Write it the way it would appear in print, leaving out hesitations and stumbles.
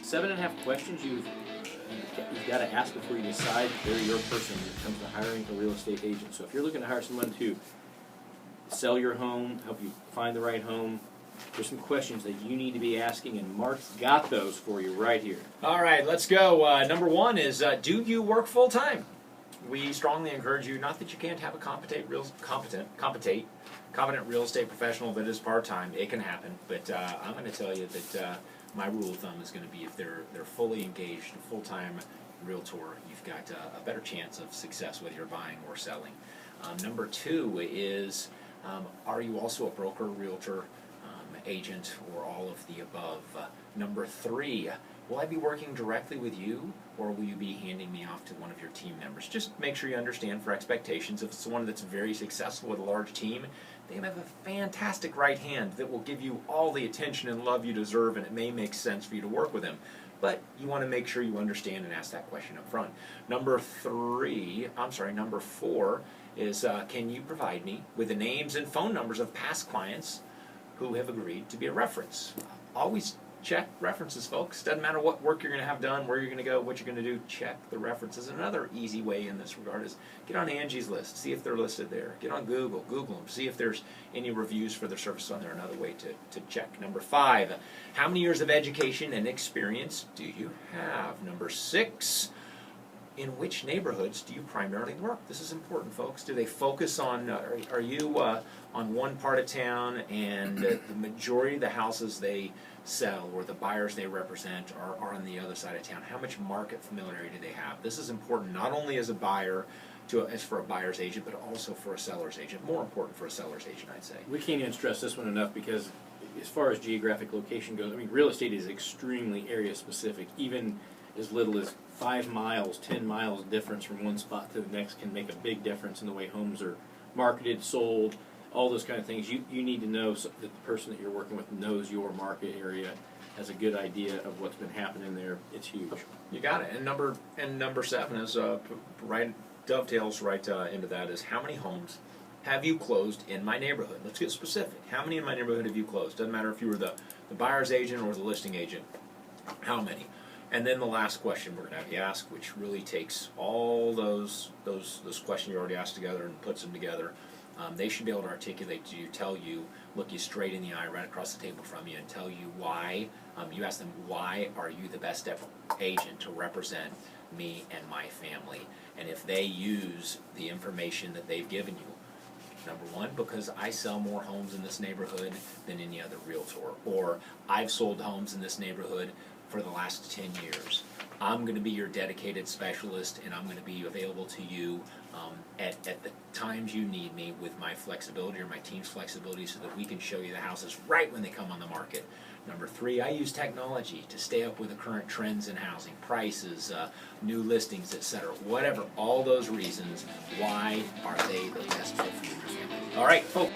7.5 questions you've got to ask before you decide they're your person when it comes to hiring a real estate agent. So if you're looking to hire someone to sell your home, help you find the right home, there's some questions that you need to be asking, and Mark's got those for you right here. All right, let's go. Number one is, do you work full-time? We strongly encourage you, not that you can't have a competent real estate professional that is part-time. It can happen, but I'm going to tell you that my rule of thumb is going to be if they're fully engaged, a full-time realtor, you've got a better chance of success whether you're buying or selling. Number two is, are you also a broker, realtor, agent, or all of the above? Number three, will I be working directly with you, or will you be handing me off to one of your team members? Just make sure you understand for expectations. If it's someone that's very successful with a large team, they have a fantastic right hand that will give you all the attention and love you deserve, and it may make sense for you to work with them. But you want to make sure you understand and ask that question up front. Number four is, can you provide me with the names and phone numbers of past clients who have agreed to be a reference? Always check references, folks. Doesn't matter what work you're going to have done, where you're going to go, what you're going to do, check the references. Another easy way in this regard is get on Angie's List, see if they're listed there. Get on Google them, see if there's any reviews for their services on there. Another way to check. Number five, how many years of education and experience do you have? Number six, in which neighborhoods do you primarily work? This is important, folks. Do they focus on, are you on one part of town, and the majority of the houses they sell or the buyers they represent are on the other side of town? How much market familiarity do they have? This is important not only as a buyer, as for a buyer's agent, but also for a seller's agent. More important for a seller's agent, I'd say. We can't even stress this one enough, because as far as geographic location goes, I mean, real estate is extremely area specific. Even as little as 5 miles, 10 miles difference from one spot to the next can make a big difference in the way homes are marketed, sold, all those kind of things. You need to know that the person that you're working with knows your market area, has a good idea of what's been happening there. It's huge. You got it. And number seven is dovetails right into that, is how many homes have you closed in my neighborhood? Let's get specific. How many in my neighborhood have you closed? Doesn't matter if you were the buyer's agent or the listing agent. How many? And then the last question we're going to have you ask, which really takes all those questions you already asked together and puts them together. They should be able to articulate to you, tell you, look you straight in the eye right across the table from you, and tell you why. You ask them, why are you the best agent to represent me and my family? And if they use the information that they've given you, number one, because I sell more homes in this neighborhood than any other realtor, or I've sold homes in this neighborhood for the last 10 years. I'm going to be your dedicated specialist, and I'm going to be available to you at the times you need me, with my flexibility or my team's flexibility, so that we can show you the houses right when they come on the market. Number three, I use technology to stay up with the current trends in housing, prices, new listings, etc. Whatever, all those reasons, why are they the best fit for your family? All right, folks.